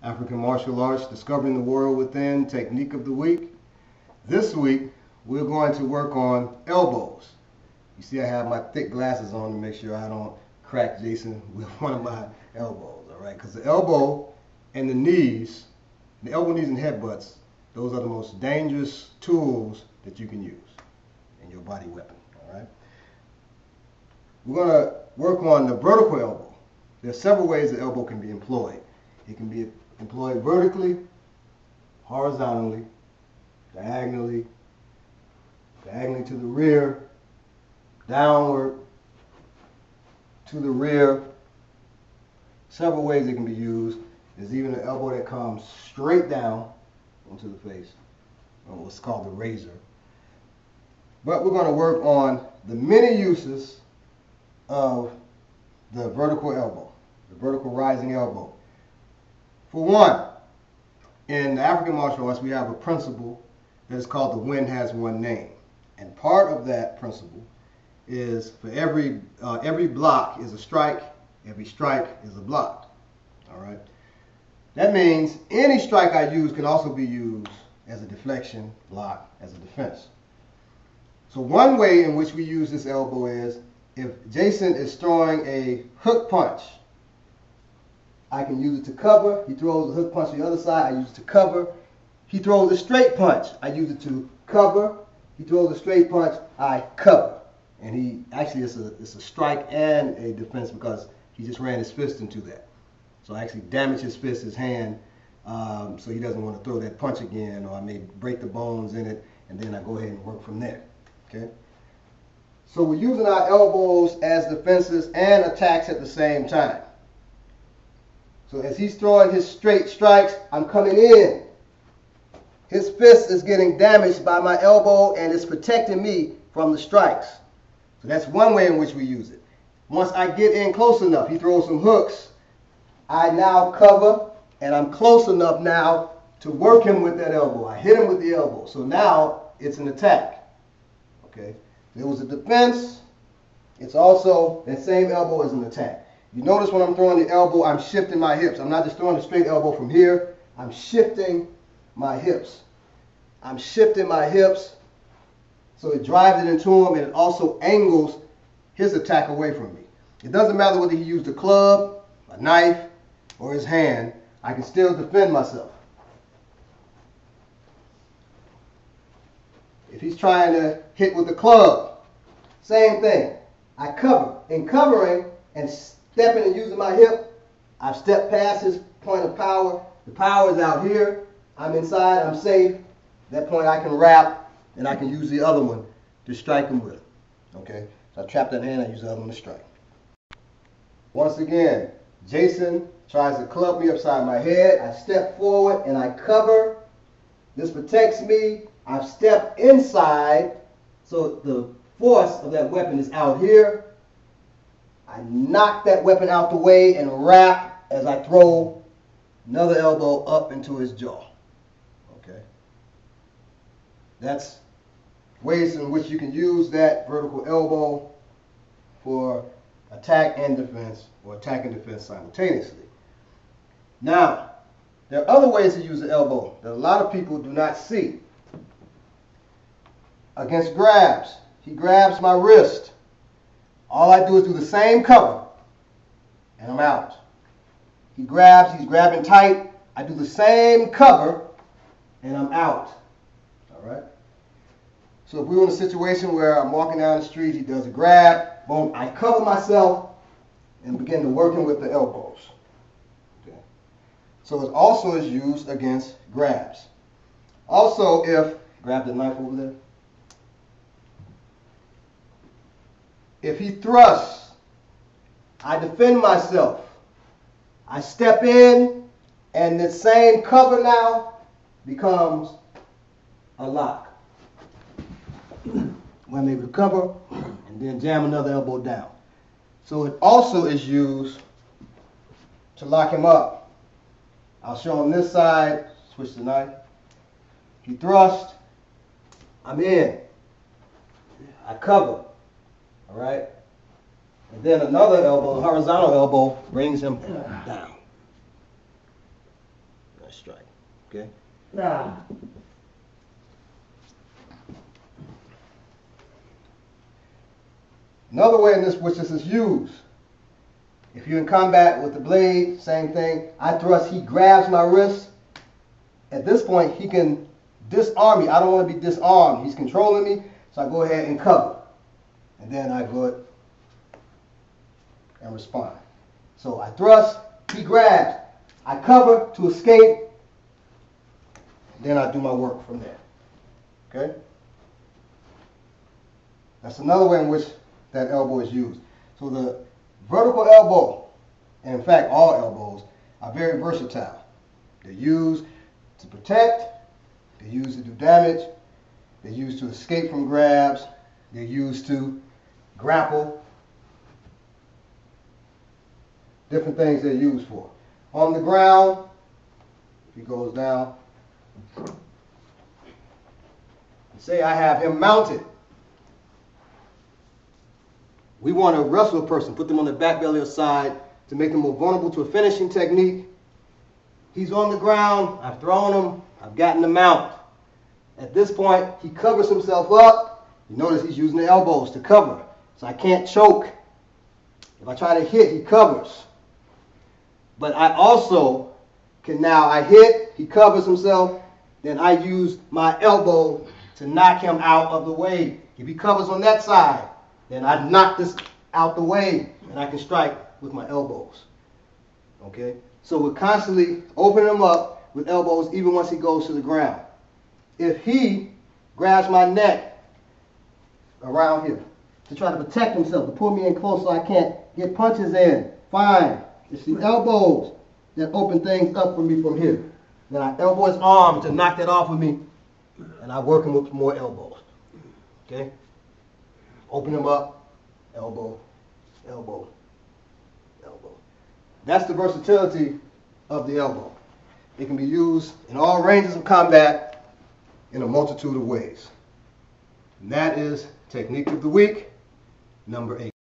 African martial arts, discovering the world within, technique of the week. This week, we're going to work on elbows. You see I have my thick glasses on to make sure I don't crack Jason with one of my elbows, all right? Because the elbow and the knees, the elbow, knees, and headbutts, those are the most dangerous tools that you can use in your body weapon, all right? We're going to work on the vertical elbow. There are several ways the elbow can be employed. It can be employed vertically, horizontally, diagonally to the rear, downward, to the rear. Several ways it can be used. There's even an elbow that comes straight down onto the face, or what's called the razor. But we're going to work on the many uses of the vertical elbow, the vertical rising elbow. For one, in the African martial arts, we have a principle that is called the wind has one name. And part of that principle is for every block is a strike, every strike is a block. All right. That means any strike I use can also be used as a deflection, block, as a defense. So one way in which we use this elbow is if Jason is throwing a hook punch, I can use it to cover. He throws a hook punch on the other side, I use it to cover. He throws a straight punch, I use it to cover. He throws a straight punch, I cover. And he actually, it's a strike and a defense because he just ran his fist into that. So I actually damage his fist, his hand, so he doesn't want to throw that punch again, or I may break the bones in it, and then I go ahead and work from there. Okay? So we're using our elbows as defenses and attacks at the same time. So as he's throwing his straight strikes, I'm coming in. His fist is getting damaged by my elbow and it's protecting me from the strikes. So that's one way in which we use it. Once I get in close enough, he throws some hooks, I now cover and I'm close enough now to work him with that elbow. I hit him with the elbow. So now it's an attack. Okay. If it was a defense, it's also that same elbow as an attack. You notice when I'm throwing the elbow, I'm shifting my hips. I'm not just throwing a straight elbow from here. I'm shifting my hips. I'm shifting my hips so it drives it into him and it also angles his attack away from me. It doesn't matter whether he used a club, a knife, or his hand. I can still defend myself. If he's trying to hit with a club, same thing. I cover. In covering and stepping and using my hip, I've stepped past his point of power. The power is out here. I'm inside. I'm safe. At that point I can wrap and I can use the other one to strike him with. Okay? So I trap that hand, I use the other one to strike. Once again, Jason tries to club me upside my head. I step forward and I cover. This protects me. I've stepped inside, so the force of that weapon is out here. I knock that weapon out the way and wrap as I throw another elbow up into his jaw. Okay. That's ways in which you can use that vertical elbow for attack and defense, or attack and defense simultaneously. Now, there are other ways to use the elbow that a lot of people do not see. Against grabs, he grabs my wrist. All I do is do the same cover, and I'm out. He grabs, he's grabbing tight. I do the same cover, and I'm out. All right? So if we were in a situation where I'm walking down the street, he does a grab, boom, I cover myself and begin to work him with the elbows. Okay. So it also is used against grabs. Also, grab the knife over there. If he thrusts, I defend myself. I step in, and the same cover now becomes a lock. When they recover, and then jam another elbow down. So it also is used to lock him up. I'll show him this side, switch the knife. He thrusts, I'm in. I cover. All right? And then another elbow, horizontal elbow, brings him down. I strike. Okay? Ah. Another way in which this is used, if you're in combat with the blade, same thing. I thrust, he grabs my wrist. At this point, he can disarm me. I don't want to be disarmed. He's controlling me, so I go ahead and cover. And then I go ahead and respond. So I thrust, he grabs. I cover to escape. Then I do my work from there. Okay? That's another way in which that elbow is used. So the vertical elbow, and in fact all elbows, are very versatile. They're used to protect, they're used to do damage, they're used to escape from grabs, they're used to grapple. Different things they're used for. On the ground, if he goes down, say I have him mounted. We want to wrestle a person, put them on the back belly or side to make them more vulnerable to a finishing technique. He's on the ground, I've thrown him, I've gotten him out. At this point, he covers himself up. You notice he's using the elbows to cover, so I can't choke. If I try to hit, he covers. But I also can now, I hit, he covers himself, then I use my elbow to knock him out of the way. If he covers on that side, then I knock this out the way, and I can strike with my elbows. Okay? So we're constantly opening him up with elbows even once he goes to the ground. If he grabs my neck around here to try to protect himself, to pull me in close so I can't get punches in, fine. It's the elbows that open things up for me from here. Then I elbow his arm to knock that off with me, and I work him with more elbows. Okay? Open him up, elbow, elbow, elbow. That's the versatility of the elbow. It can be used in all ranges of combat in a multitude of ways. And that is Technique of the Week, number 8.